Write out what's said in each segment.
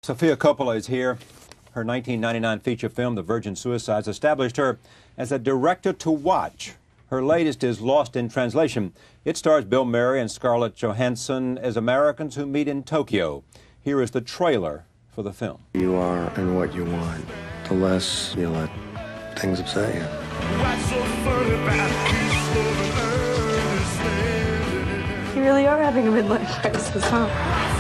Sofia Coppola is here. Her 1999 feature film, The Virgin Suicides, established her as a director to watch. Her latest is Lost in Translation. It stars Bill Murray and Scarlett Johansson as Americans who meet in Tokyo. Here is the trailer for the film. You are and what you want, the less you let things upset you. You really are having a midlife crisis, huh?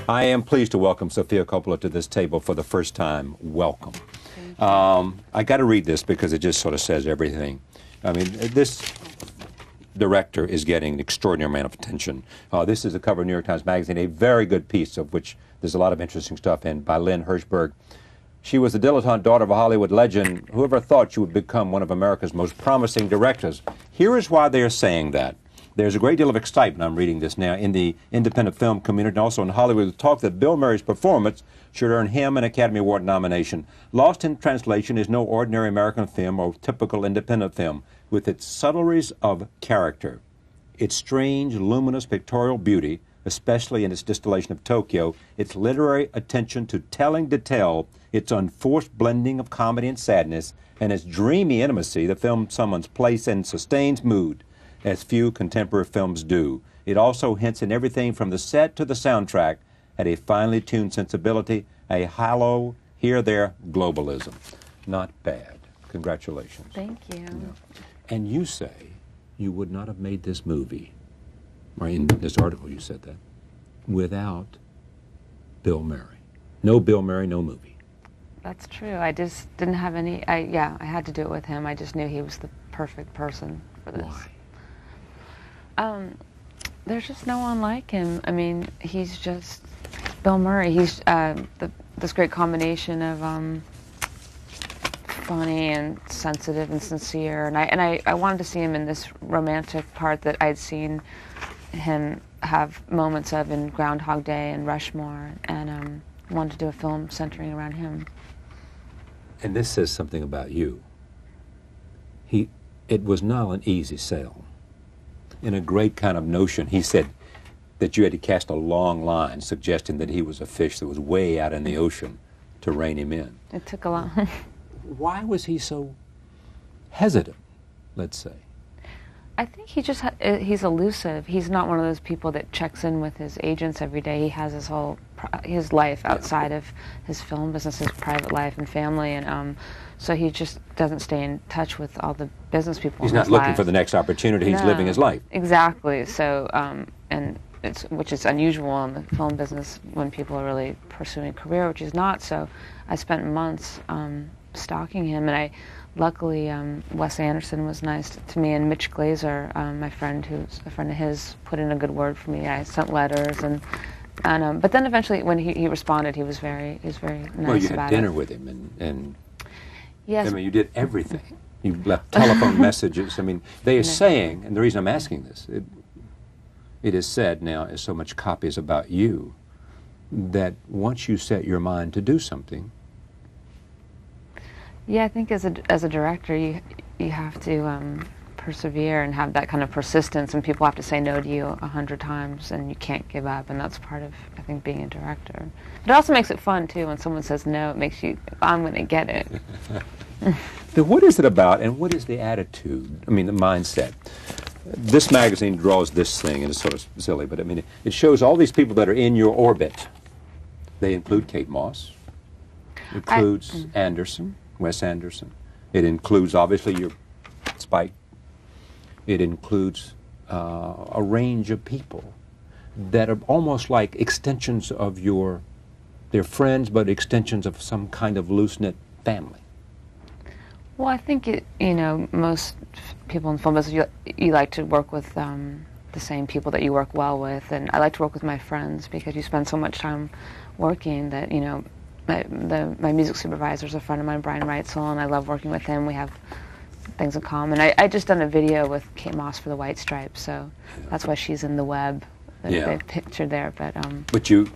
I am pleased to welcome Sofia Coppola to this table for the first time. Welcome. I got to read this because it just sort of says everything. I mean, this director is getting an extraordinary amount of attention. This is the cover of New York Times Magazine, a very good piece of which there's a lot of interesting stuff in, by Lynn Hirschberg. She was the dilettante daughter of a Hollywood legend. Whoever thought she would become one of America's most promising directors? Here is why they are saying that. There's a great deal of excitement, I'm reading this now, in the independent film community and also in Hollywood, with talk that Bill Murray's performance should earn him an Academy Award nomination. Lost in Translation is no ordinary American film or typical independent film, with its subtleties of character, its strange, luminous pictorial beauty, especially in its distillation of Tokyo, its literary attention to telling detail, its unforced blending of comedy and sadness, and its dreamy intimacy. The film summons place and sustains mood, as few contemporary films do. It also hints in everything from the set to the soundtrack at a finely tuned sensibility, a hollow, here-there globalism. Not bad. Congratulations. Thank you. Yeah. And you say you would not have made this movie, right? In this article you said that, without Bill Murray. No Bill Murray, no movie. That's true. I just didn't have any, I had to do it with him. I just knew he was the perfect person for this. Why? There's just no one like him. I mean, he's just Bill Murray. He's this great combination of funny and sensitive and sincere. And I wanted to see him in this romantic part that I'd seen him have moments of in Groundhog Day and Rushmore, and wanted to do a film centering around him. And this says something about you. It was not an easy sell. In a great kind of notion, he said that you had to cast a long line, suggesting that he was a fish that was way out in the ocean to rein him in. It took a lot. Why was he so hesitant, let's say? I think he just he's elusive. He's not one of those people that checks in with his agents every day. He has his whole his life outside of his film business, his private life and family, and so he just doesn't stay in touch with all the business people. He's not looking for the next opportunity. He's living his life. Exactly. So and which is unusual in the film business when people are really pursuing a career, which is not. So I spent months stalking him, and luckily, Wes Anderson was nice to me, and Mitch Glazer, my friend, who's a friend of his, put in a good word for me. I sent letters, and but then eventually, when he responded, he was very nice about it. Well, you had dinner with him, and yes, I mean, you did everything. You left telephone messages. I mean, they are saying, and the reason I'm asking this, it is said now, as so much copies about you, that once you set your mind to do something. Yeah, I think as a director, you have to persevere and have that kind of persistence, and people have to say no to you 100 times, and you can't give up, and that's part of, I think, being a director. But it also makes it fun, too, when someone says no. It makes you, I'm going to get it. Then what is it about, and what is the attitude, I mean, the mindset? This magazine draws this thing, and it's sort of silly, but I mean, it shows all these people that are in your orbit. They include Kate Moss, it includes Anderson, Wes Anderson. It includes, obviously, your Spike. It includes a range of people that are almost like extensions of they're friends, but extensions of some kind of loose-knit family. Well, I think, most people in film business, you like to work with the same people that you work well with, and I like to work with my friends because you spend so much time working that, my music supervisor is a friend of mine, Brian Reitzel, and I love working with him. We have things in common. I just done a video with Kate Moss for the White Stripes, so that's why she's in the web. They pictured there, but you,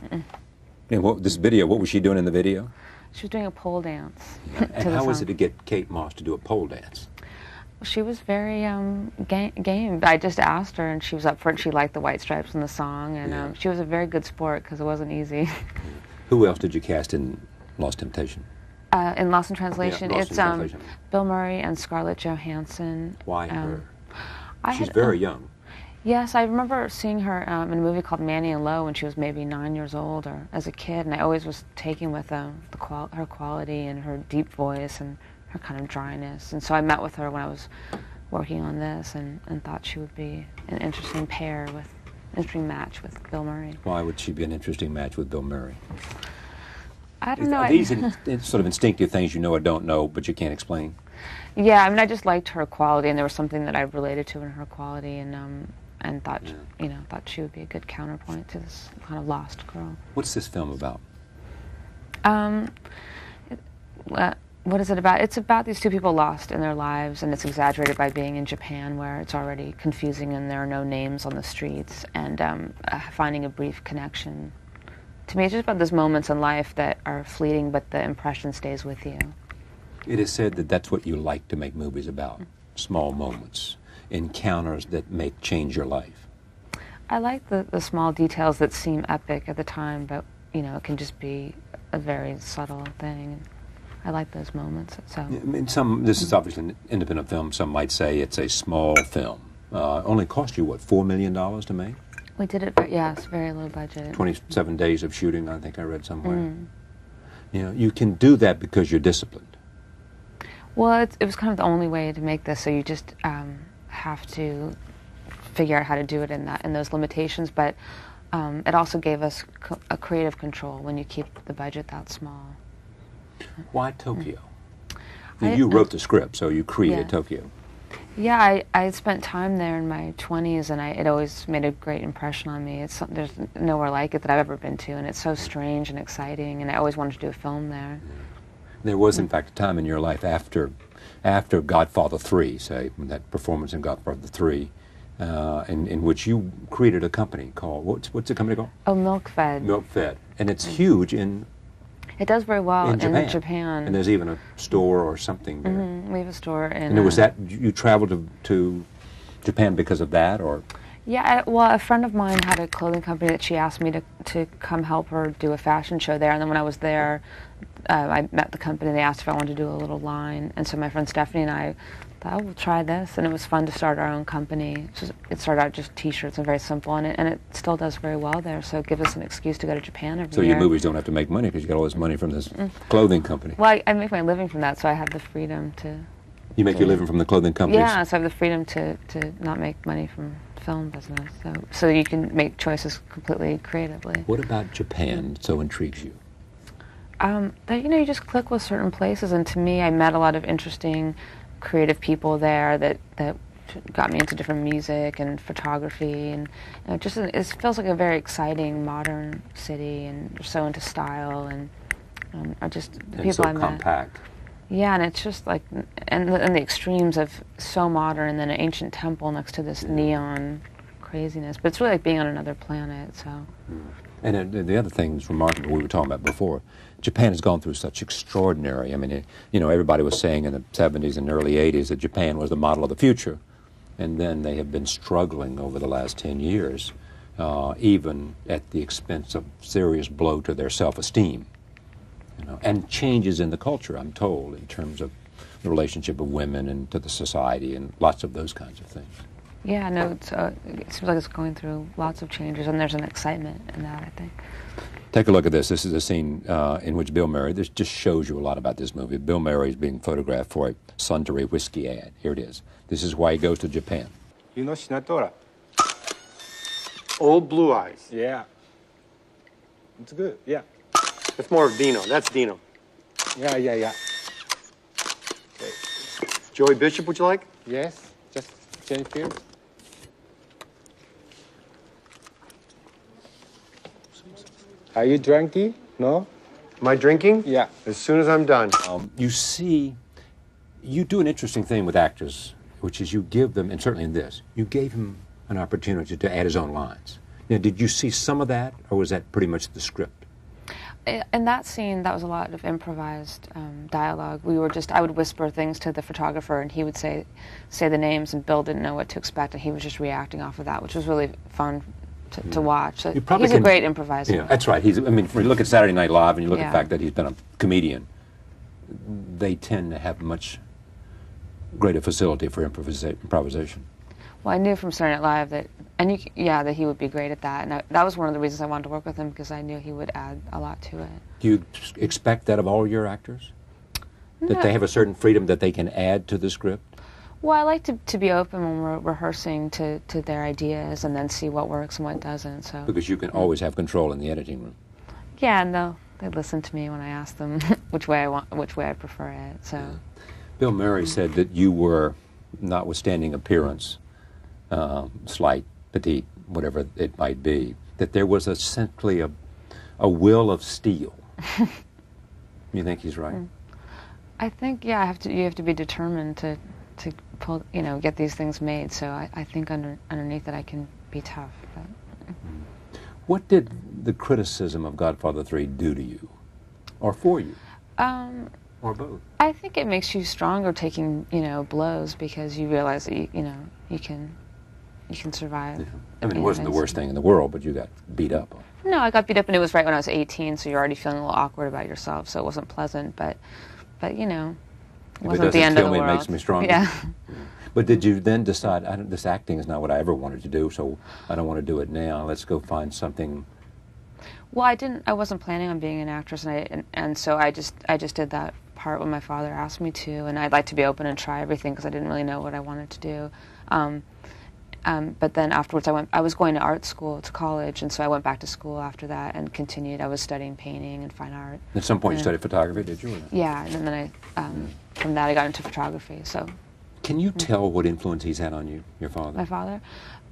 this video, what was she doing in the video? She was doing a pole dance. And how was it to get Kate Moss to do a pole dance? She was very game. I just asked her, and she was up for it. She liked the White Stripes in the song, and she was a very good sport because it wasn't easy. Who else did you cast in Lost Temptation? In Lost in Translation, Lost in Translation. Bill Murray and Scarlett Johansson. Why her? She's had, very young. Yes, I remember seeing her in a movie called Manny and Lo when she was maybe 9 years old, or as a kid, and I always was taken with her quality and her deep voice and her kind of dryness. And so I met with her when I was working on this, and thought she would be an interesting interesting match with Bill Murray. Why would she be an interesting match with Bill Murray? I don't know. Are these sort of instinctive things you know or don't know, but you can't explain? Yeah, I mean, I just liked her quality, and there was something that I related to in her quality, and thought, thought she would be a good counterpoint to this kind of lost girl. What's this film about? What is it about? It's about these two people lost in their lives, and it's exaggerated by being in Japan, where it's already confusing and there are no names on the streets, and finding a brief connection. To me, it's just about those moments in life that are fleeting, but the impression stays with you. It is said that that's what you like to make movies about, small moments, encounters that change your life. I like the small details that seem epic at the time, but, it can just be a very subtle thing. I like those moments. So. I mean, this is obviously an independent film. Some might say it's a small film. Only cost you, what, $4 million to make? We did it, very low budget. 27 days of shooting, I think I read somewhere. You can do that because you're disciplined. Well, it was kind of the only way to make this, so you just have to figure out how to do it in those limitations, but it also gave us a creative control when you keep the budget that small. Why Tokyo? You wrote the script, so you created Tokyo. Yeah, I spent time there in my 20s, and it always made a great impression on me. There's nowhere like it that I've ever been to, and it's so strange and exciting, and I always wanted to do a film there. There was, in fact, a time in your life after Godfather 3, say, that performance in Godfather 3, in which you created a company called, what's the company called? Oh, MilkFed. MilkFed. And it's huge It does very well in Japan. And there's even a store or something there. We have a store. And it was that, you traveled to Japan because of that, or? Yeah, well, a friend of mine had a clothing company that she asked me to come help her do a fashion show there. And then when I was there, I met the company. They asked if I wanted to do a little line. And so my friend Stephanie and I thought, we'll try this. And it was fun to start our own company. It started out just T-shirts and very simple. And it still does very well there. So it gives us an excuse to go to Japan every year. So your movies don't have to make money because you get all this money from this clothing company. Well, I make my living from that, so I have the freedom to... You make your living from the clothing companies? Yeah, so I have the freedom to not make money from film business. So you can make choices completely creatively. What about Japan so intrigues you? You just click with certain places, and to me, I met a lot of interesting, creative people there that got me into different music and photography, and it feels like a very exciting, modern city, and they're so into style, and the people I met. Compact. Yeah, and it's just like, and the extremes of so modern, and then an ancient temple next to this neon craziness. But it's really like being on another planet. So. And the other thing that's remarkable, we were talking about before, Japan has gone through such extraordinary. I mean, everybody was saying in the 70s and early 80s that Japan was the model of the future, and then they have been struggling over the last 10 years, even at the expense of serious blow to their self-esteem. And changes in the culture, I'm told, in terms of the relationship of women and to the society and lots of those kinds of things. Yeah, no, it seems like it's going through lots of changes, and there's an excitement in that, I think. Take a look at this. This is a scene in which Bill Murray, this just shows you a lot about this movie. Bill Murray is being photographed for a Suntory whiskey ad. Here it is. This is why he goes to Japan. You know Shinatora? Old Blue Eyes. Yeah. It's good, yeah. That's more of Dino. That's Dino. Yeah. Okay. Joey Bishop, would you like? Yes, just change here. Are you drinking? No? Am I drinking? Yeah. As soon as I'm done. You do an interesting thing with actors, which is you give them, and certainly in this, you gave him an opportunity to add his own lines. Now, did you see some of that, or was that pretty much the script? In that scene, that was a lot of improvised dialogue. I would whisper things to the photographer, and he would say the names, and Bill didn't know what to expect, and he was just reacting off of that, which was really fun to watch. So he's a great improviser. Yeah, that's right. I mean, when you look at Saturday Night Live and you look at the fact that he's been a comedian, they tend to have much greater facility for improvisation. Well, I knew from Saturday Night Live that he would be great at that, and that was one of the reasons I wanted to work with him, because I knew he would add a lot to it. Do you expect that of all your actors? No. That they have a certain freedom that they can add to the script? Well, I like to be open when we're rehearsing to their ideas, and then see what works and what doesn't. So because you can always have control in the editing room. Yeah, no, they listen to me when I ask them which way I prefer it. So, yeah. Bill Murray said that you were, notwithstanding appearance, slight, petite, whatever it might be, that there was simply a will of steel. You think he's right? I think, yeah, you have to be determined to pull, get these things made. So I think underneath it I can be tough. But. What did the criticism of Godfather 3 do to you, or for you, or both? I think it makes you stronger taking blows, because you realize that you can survive. Yeah. I mean, it wasn't the worst thing in the world, but you got beat up. No, I got beat up, and it was right when I was 18, so you're already feeling a little awkward about yourself, so it wasn't pleasant, but it wasn't the end of the world. It makes me stronger. Yeah. But did you then decide, this acting is not what I ever wanted to do, so I don't want to do it now, let's go find something? Well, I wasn't planning on being an actress, and so I just did that part when my father asked me to, and I'd like to be open and try everything, because I didn't really know what I wanted to do. But then afterwards, I was going to art school, to college, and so I went back to school after that and continued. I was studying painting and fine art. At some point you studied photography, did you? Yeah, and then from that I got into photography. So. Can you tell what influence he's had on you, your father? My father?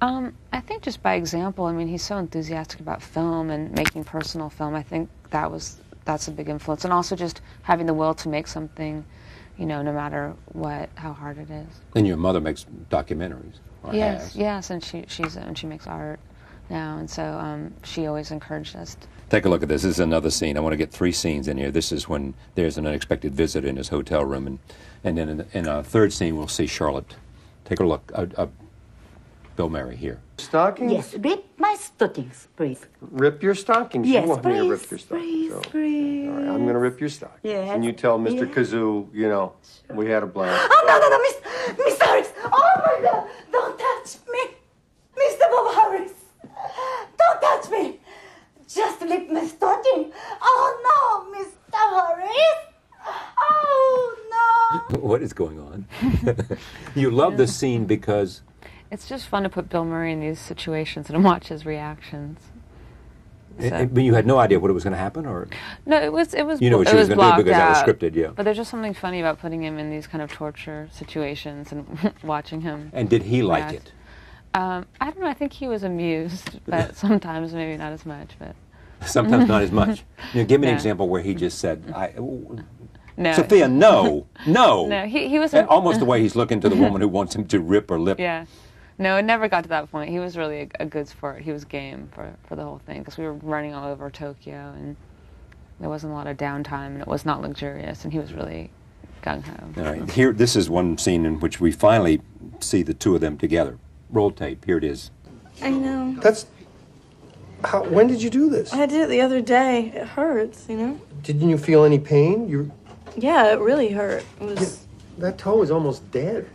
I think just by example. I mean, he's so enthusiastic about film and making personal film. I think that's a big influence. And also just having the will to make something, no matter how hard it is. And your mother makes documentaries. Yes, and she makes art now, and so she always encouraged us. Take a look at this. This is another scene. I want to get 3 scenes in here. This is when there's an unexpected visitor in his hotel room, and then in a third scene we'll see Charlotte. Take a look. Bill Murray here. Stockings? Yes, rip my stockings, please. Rip your stockings? Yes, you want me to rip your please, stockings? please. All right, I'm going to rip your stockings. Yes. And you tell Mr. Kazoo, we had a blast. Oh, no, Miss Harris. Oh, my God. Don't touch me. Mr. Bob Harris. Don't touch me. Just rip my stocking. Oh, no, Mr. Harris. Oh, no. What is going on? You love this scene because... It's just fun to put Bill Murray in these situations and watch his reactions. So. But you had no idea what was going to happen, or no? It was. You know what she was going to do because that was scripted, yeah. But there's just something funny about putting him in these kind of torture situations and watching him. And did he like it? I don't know. I think he was amused, but sometimes maybe not as much. But sometimes not as much. Give me an example where he just said, "No, Sophia, no." No, he was almost the way he's looking to the woman who wants him to rip her lip. Yeah. No, it never got to that point. He was really a good sport. He was game for the whole thing, because we were running all over Tokyo, and there wasn't a lot of downtime, and it was not luxurious, and he was really gung-ho. All right, here, this is one scene in which we finally see the two of them together. Roll tape, here it is. I know. When did you do this? I did it the other day. It hurts, Didn't you feel any pain? Yeah, it really hurt. It was... That toe is almost dead.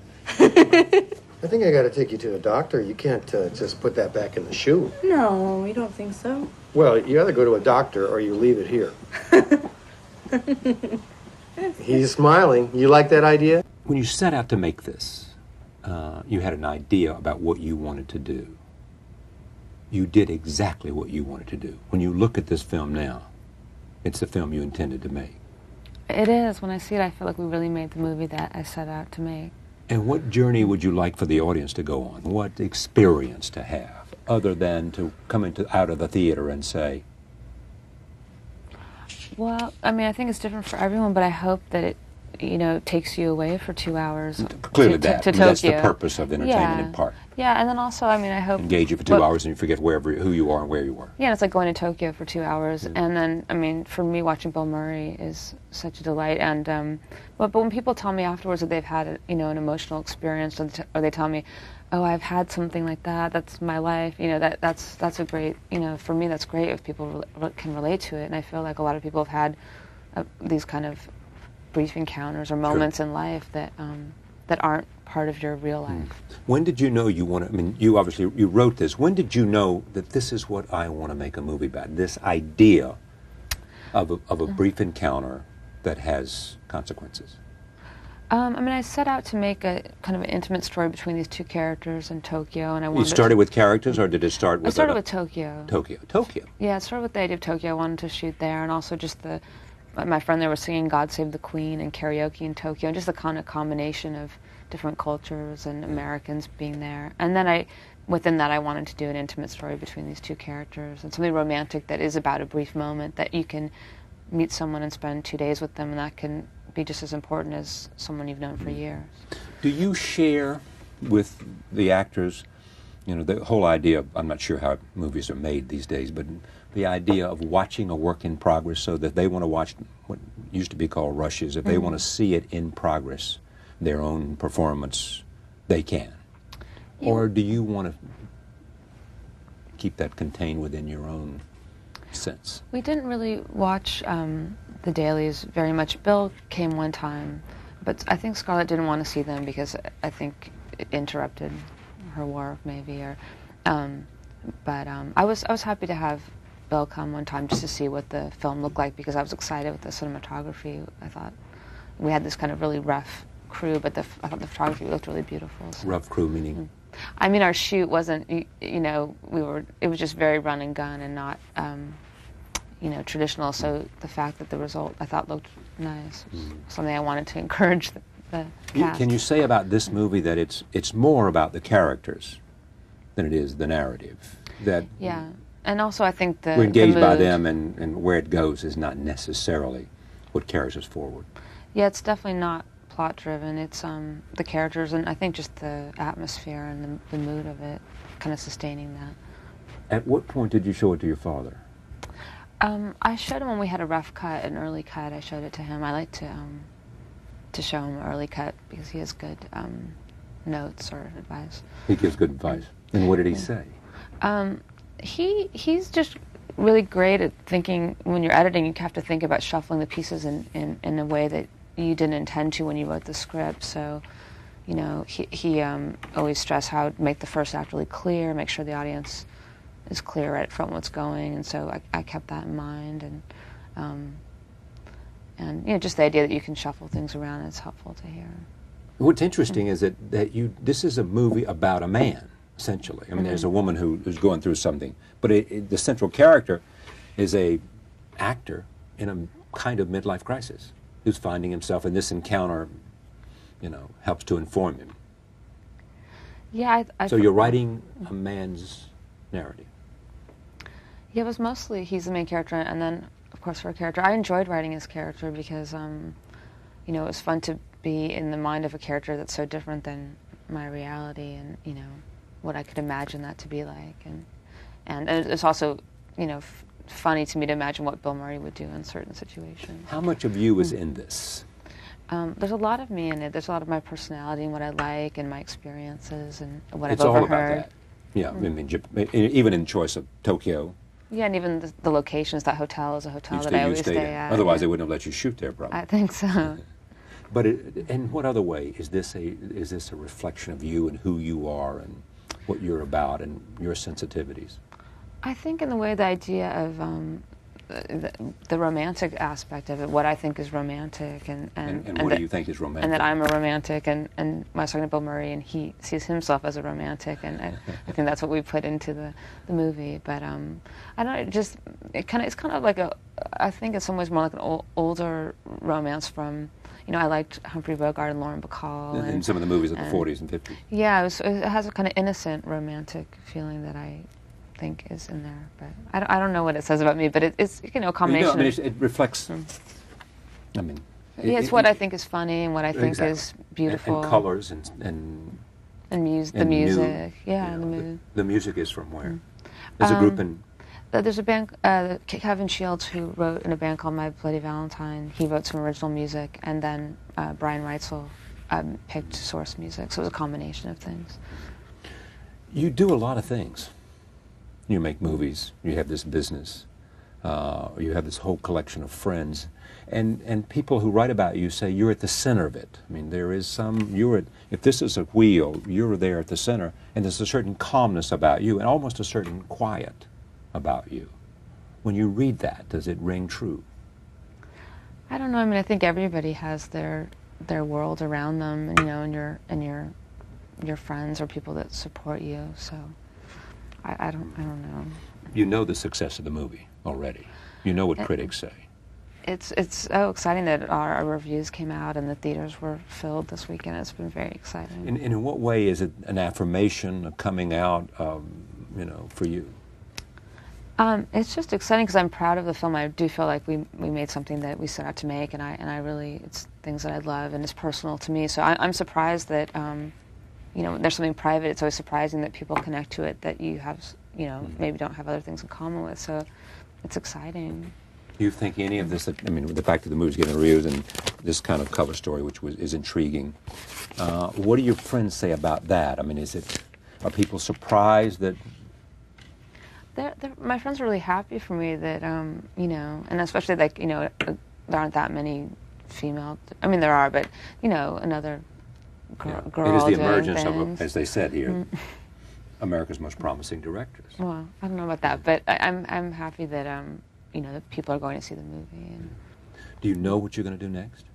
I think I got to take you to a doctor. You can't just put that back in the shoe. No, you don't think so? Well, you either go to a doctor or you leave it here. He's smiling. You like that idea? When you set out to make this, you had an idea about what you wanted to do. You did exactly what you wanted to do. When you look at this film now, it's the film you intended to make. It is. When I see it, I feel like we really made the movie that I set out to make. And what journey would you like for the audience to go on? What experience to have, other than to come out of the theater and say? Well, I mean, I think it's different for everyone, but I hope that it, takes you away for 2 hours. Clearly, to Tokyo. that's the purpose of entertainment in part. Yeah, and then also, I mean, I hope... Engage you for 2 hours and you forget who you are and where you were. Yeah, and it's like going to Tokyo for 2 hours. And then, I mean, for me, watching Bill Murray is such a delight. And but when people tell me afterwards that they've had, you know, an emotional experience, or they tell me, oh, I've had something like that, that's my life, you know, that's a great, you know, for me that's great if people can relate to it. And I feel like a lot of people have had these kind of brief encounters or moments in life that that aren't part of your real life. When did you know you want to, I mean, you obviously, you wrote this. When did you know that this is what I want to make a movie about? This idea of a brief encounter that has consequences. I mean, I set out to make a kind of an intimate story between these two characters in Tokyo, and I wanted. You started with characters, or did it start with? I started with Tokyo. Tokyo. Yeah, it started with the idea of Tokyo. I wanted to shoot there, and also just my friend there was singing "God Save the Queen" and karaoke in Tokyo, and just the kind of combination of different cultures and Americans being there. And then within that, I wanted to do an intimate story between these two characters, and something romantic that is about a brief moment that you can meet someone and spend 2 days with them, and that can be just as important as someone you've known for years. Do you share with the actors, you know, the whole idea of, I'm not sure how movies are made these days, but the idea of watching a work in progress so that they want to watch what used to be called rushes, if they want to see it in progress, their own performance, they can? Yeah. Or do you want to keep that contained within your own sense? We didn't really watch the dailies very much. Bill came one time, but I think Scarlett didn't want to see them because I think it interrupted her work, maybe. Or, but I was happy to have Bill come one time just to see what the film looked like, because I was excited with the cinematography. I thought we had this kind of really rough crew, but I thought the photography looked really beautiful. So. Rough crew meaning? I mean, our shoot wasn't, you know, it was just very run and gun and not, you know, traditional. So the fact that the result I thought looked nice was something I wanted to encourage the cast. Can you say about this movie that it's more about the characters than it is the narrative? That yeah, and also I think we're engaged by them, and where it goes is not necessarily what carries us forward. Yeah, it's definitely not plot driven. It's the characters, and I think just the atmosphere and the mood of it, kind of sustaining that. At what point did you show it to your father? I showed him when we had a rough cut, an early cut. I showed it to him. I like to show him an early cut because he has good notes or advice. He gives good advice. And what did he say? He's just really great at thinking. When you're editing, you have to think about shuffling the pieces in a way that you didn't intend to when you wrote the script. So, you know, he always stressed how to make the first act really clear, make sure the audience is clear right from what's going, and so I kept that in mind, and you know, just the idea that you can shuffle things around is helpful to hear. What's interesting is that this is a movie about a man, essentially. I mean, there's a woman who's going through something, but the central character is a actor in a kind of midlife crisis who's finding himself, and this encounter, you know, helps to inform him. Yeah, so you're writing a man's narrative. Yeah, it was mostly he's the main character, and then, of course, her character. I enjoyed writing his character because, you know, it was fun to be in the mind of a character that's so different than my reality, and, you know, what I could imagine that to be like. And it's also, you know, funny to me to imagine what Bill Murray would do in certain situations. How much of you is in this? There's a lot of me in it. There's a lot of my personality and what I like and my experiences and what It's I've overheard. all about that. Yeah, I mean, even in choice of Tokyo. Yeah, and even the locations. That hotel is a hotel that I always stay at. Otherwise, they wouldn't have let you shoot there, probably. I think so. But in what other way is this a reflection of you and who you are and what you're about and your sensitivities? I think in the way the idea of the romantic aspect of it, what I think is romantic, and what do you think is romantic? And that I'm a romantic, and when I was talking to Bill Murray, and he sees himself as a romantic, and I think that's what we put into the movie. But I don't know, it's kind of like I think in some ways more like an older romance from, you know, I liked Humphrey Bogart and Lauren Bacall. In some of the movies of the 40s and 50s. Yeah, it has a kind of innocent romantic feeling that I think is in there, but I don't know what it says about me, but it's, you know, a combination. No, I mean, it reflects. I mean, yeah, it's what I think is funny and what I think is beautiful. And colors and And the And music, yeah, you and the know, mood. the music is from where? There's a group in... There's a band, Kevin Shields, who wrote in a band called My Bloody Valentine. He wrote some original music, and then Brian Reitzel picked source music, so it was a combination of things. You do a lot of things. You make movies, you have this business, you have this whole collection of friends, and people who write about you say you're at the center of it. I mean, there is some, if this is a wheel, you're there at the center, and there's a certain calmness about you, and almost a certain quiet about you. When you read that, does it ring true? I don't know. I mean, I think everybody has their world around them, you know, and your friends or people that support you. So I don't know. You know the success of the movie already. You know what critics say. It's so exciting that our reviews came out and the theaters were filled this weekend. It's been very exciting. And in what way is it an affirmation, a coming out, you know, for you? It's just exciting because I'm proud of the film. I do feel like we made something that we set out to make, and I really, it's things that I love, and it's personal to me. So I'm surprised that, you know, there's something private. It's always surprising that people connect to it that you have, you know, maybe don't have other things in common with. So it's exciting. Do you think any of this, I mean, the fact that the movie's getting reviews and this kind of cover story, which is intriguing, what do your friends say about that? I mean, are people surprised that... My friends are really happy for me that, you know, and especially like, you know, there aren't that many female, I mean there are, but, you know, another girl It is the doing emergence things. of, as they said here, America's most promising directors. Well, I don't know about that, but I'm happy that, you know, that people are going to see the movie. And Do you know what you're going to do next?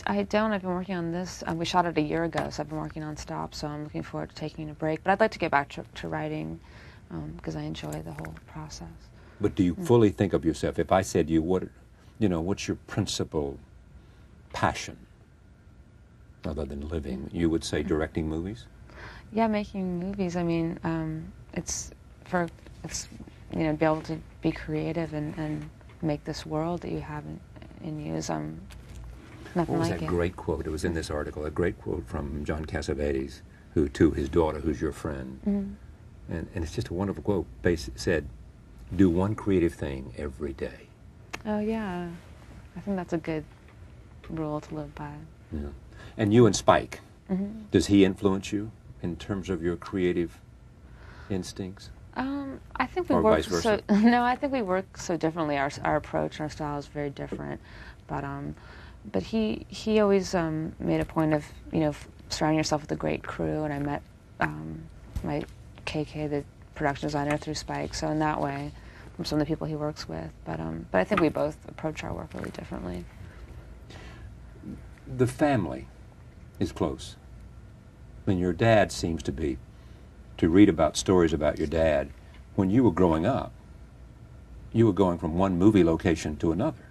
I don't. I've been working on this. We shot it a year ago, so I've been working non-stop, so I'm looking forward to taking a break. But I'd like to get back to writing, because I enjoy the whole process. But do you fully think of yourself, if I said to you, what's your principal passion other than living, you would say directing movies? Yeah, making movies. I mean, it's you know, be able to be creative and make this world that you have in you is nothing What was like that it. great quote? It was in this article, a great quote from John Cassavetes, who to his daughter, who's your friend. And it's just a wonderful quote. Said, do one creative thing every day. Oh yeah, I think that's a good rule to live by. Yeah. And you and Spike, does he influence you in terms of your creative instincts? I think we Or work vice versa? no, I think we work so differently. Our approach and our style is very different. But he always made a point of, you know, surrounding yourself with a great crew. And I met my KK, the production designer, through Spike. So in that way, from some of the people he works with. But I think we both approach our work really differently. The family is close. I mean, your dad seems to be, to read about stories about your dad, when you were growing up, you were going from one movie location to another.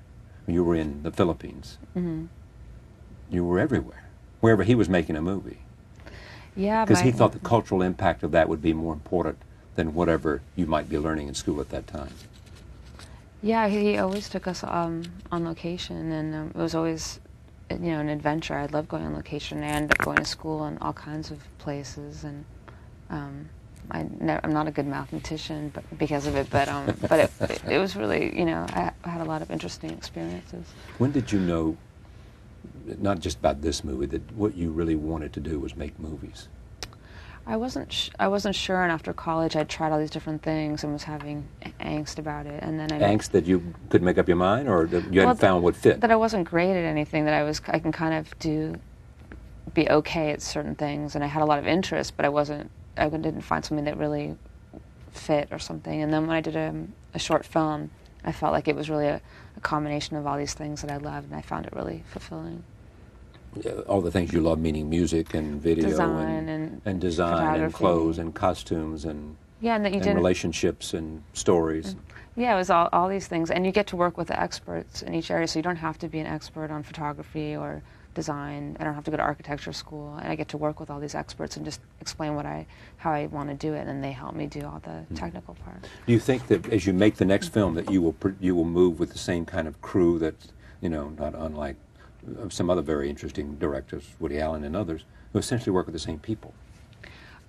You were in the Philippines. You were everywhere, wherever he was making a movie. Yeah, Because he thought the cultural impact of that would be more important than whatever you might be learning in school at that time. Yeah, he always took us on location, and it was always, you know, an adventure. I love going on location. I ended up going to school in all kinds of places, and I'm not a good mathematician, but because of it. But it was really, you know, I had a lot of interesting experiences. When did you know, not just about this movie, that what you really wanted to do was make movies? I wasn't sure, and after college, I tried all these different things and was having angst about it. And then Angst that you couldn't make up your mind, or that you hadn't found what fit? That I wasn't great at anything. That I can kind of be okay at certain things, and I had a lot of interest, but I didn't find something that really fit or something. And then when I did a short film, I felt like it was really a combination of all these things that I loved, and I found it really fulfilling. All the things you love, meaning music and video Design and design and clothes and costumes and relationships and stories. Yeah, it was all these things, and you get to work with the experts in each area, so you don't have to be an expert on photography or design. I don't have to go to architecture school, and I get to work with all these experts and just explain how I want to do it, and they help me do all the technical part. Do you think that as you make the next film that you will move with the same kind of crew that's, you know, not unlike some other very interesting directors, Woody Allen and others, who essentially work with the same people?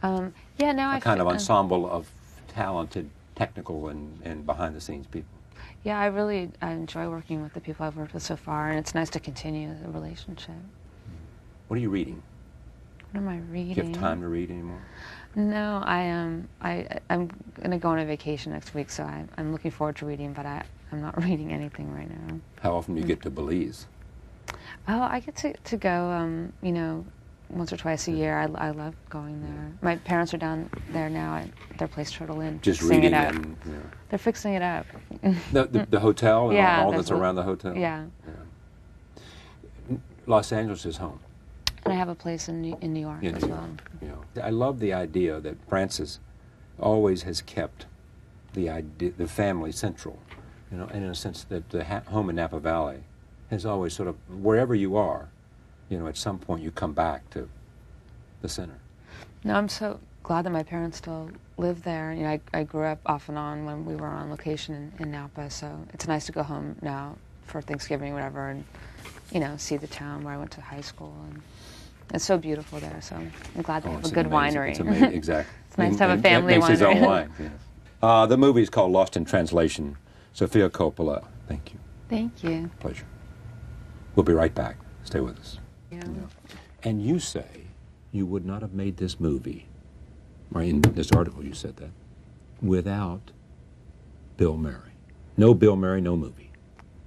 Yeah, now a kind of ensemble of talented, technical, and behind-the-scenes people. Yeah, I enjoy working with the people I've worked with so far, and it's nice to continue the relationship. What are you reading? What am I reading? Do you have time to read anymore? No, I'm going to go on a vacation next week, so I'm looking forward to reading, but I'm not reading anything right now. How often do you get to Belize? Oh, I get to go, you know, once or twice a year. I love going there. My parents are down there now at their place, Turtle Inn. Just fixing reading it up. and, yeah. They're fixing it up. The hotel and Yeah, all that's around the hotel? Yeah. Los Angeles is home. And I have a place in New York as well. You know, I love the idea that Francis always has kept the family central, you know, and in a sense that the home in Napa Valley has always sort of, wherever you are, you know, at some point you come back to the center. No, I'm so glad that my parents still live there. You know, I grew up off and on when we were on location in Napa, so it's nice to go home now for Thanksgiving or whatever and, you know, see the town where I went to high school. And it's so beautiful there, so I'm glad they have a good winery. It's amazing, exactly. It's nice to have a family makes winery. his own wine, yes. The movie is called Lost in Translation. Sofia Coppola, thank you. Thank you. Pleasure. We'll be right back. Stay with us. Yeah. And you say you would not have made this movie, right? In this article you said that, without Bill Murray. No Bill Murray, no movie.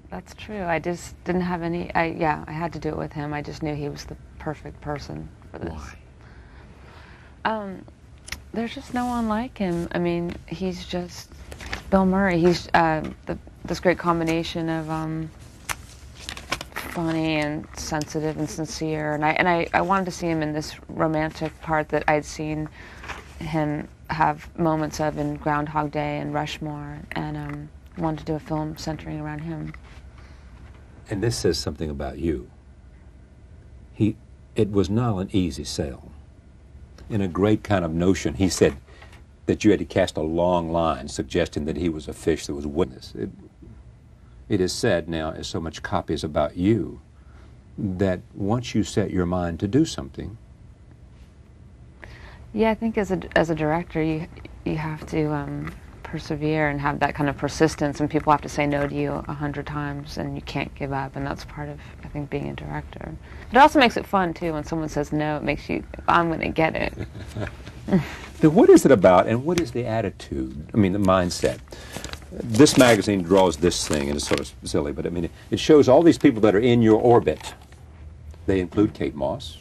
That's true. I just didn't have any, I had to do it with him. I just knew he was the perfect person for this. Why? There's just no one like him. I mean, he's just Bill Murray. He's this great combination of funny and sensitive and sincere. And I wanted to see him in this romantic part that I'd seen him have moments of in Groundhog Day and Rushmore, and wanted to do a film centering around him. And this says something about you. It was not an easy sell. In a great kind of notion, he said that you had to cast a long line suggesting that he was a fish that was witness. It is said now, as so much copies about you, that once you set your mind to do something. Yeah, I think as a director, you have to persevere and have that kind of persistence, and people have to say no to you 100 times, and you can't give up, and that's part of, I think, being a director. But it also makes it fun, too, when someone says no. It makes you, I'm going to get it. So what is it about, and what is the attitude, I mean, the mindset? This magazine draws this thing, and it's sort of silly, but I mean, it shows all these people that are in your orbit. They include Kate Moss.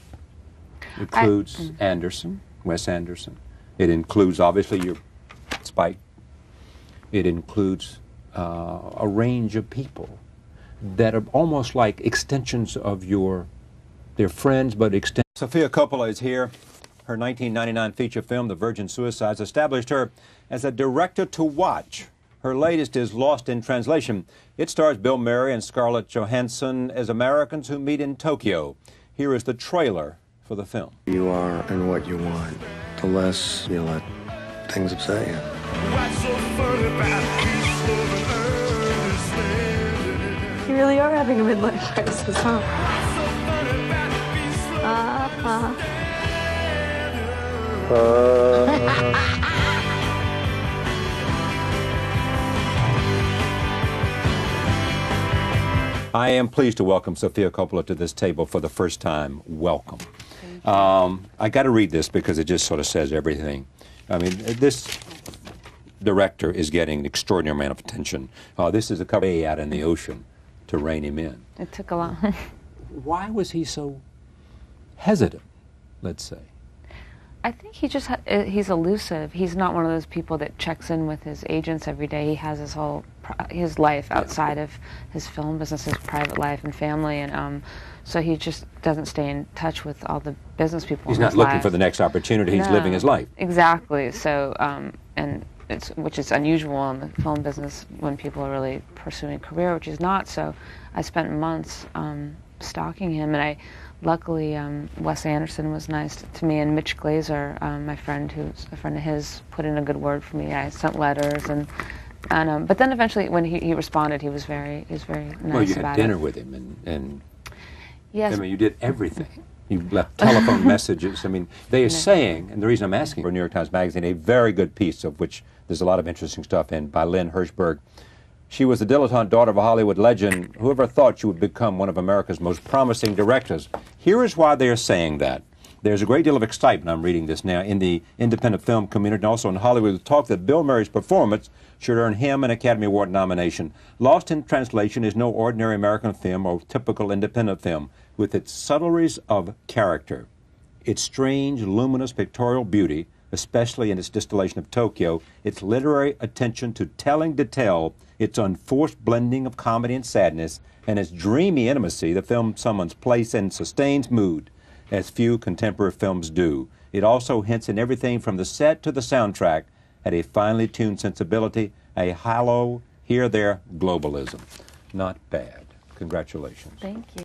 It includes Anderson, Wes Anderson. It includes, obviously, your Spike. It includes a range of people that are almost like extensions of their friends, but Sofia Coppola is here. Her 1999 feature film, The Virgin Suicides, established her as a director to watch. Her latest is Lost in Translation. It stars Bill Murray and Scarlett Johansson as Americans who meet in Tokyo. Here is the trailer for the film. You are and what you want, the less you let things upset you. You really are having a midlife crisis, huh? I am pleased to welcome Sofia Coppola to this table for the first time. Welcome. I got to read this because it just sort of says everything. I mean, this director is getting an extraordinary amount of attention. This is a cover way out in the ocean to rein him in. It took a lot. Why was he so hesitant, let's say? I think he just he's elusive. He's not one of those people that checks in with his agents every day. He has his life outside of his film business, his private life and family, and so he just doesn't stay in touch with all the business people. He's not looking for the next opportunity. He's living his life. Exactly. So, and which is unusual in the film business when people are really pursuing a career, which is not. So, I spent months stalking him, and luckily, Wes Anderson was nice to me, and Mitch Glazer, my friend, who's a friend of his, put in a good word for me. I sent letters, and but then eventually, when he responded, he was very nice about it. Well, you had dinner with him, and yes. I mean, you did everything. You left telephone messages. I mean, they are saying, and the reason I'm asking for New York Times Magazine, a very good piece of which there's a lot of interesting stuff in, by Lynn Hirschberg. She was the dilettante daughter of a Hollywood legend. Whoever thought she would become one of America's most promising directors? Here is why they are saying that. There's a great deal of excitement, I'm reading this now, in the independent film community and also in Hollywood, with talk that Bill Murray's performance should earn him an Academy Award nomination. Lost in Translation is no ordinary American film or typical independent film. With its subtleties of character, its strange, luminous pictorial beauty, especially in its distillation of Tokyo, its literary attention to telling detail, its unforced blending of comedy and sadness, and its dreamy intimacy, the film summons place and sustains mood, as few contemporary films do. It also hints in everything from the set to the soundtrack at a finely tuned sensibility, a hollow, here-there globalism. Not bad. Congratulations. Thank you.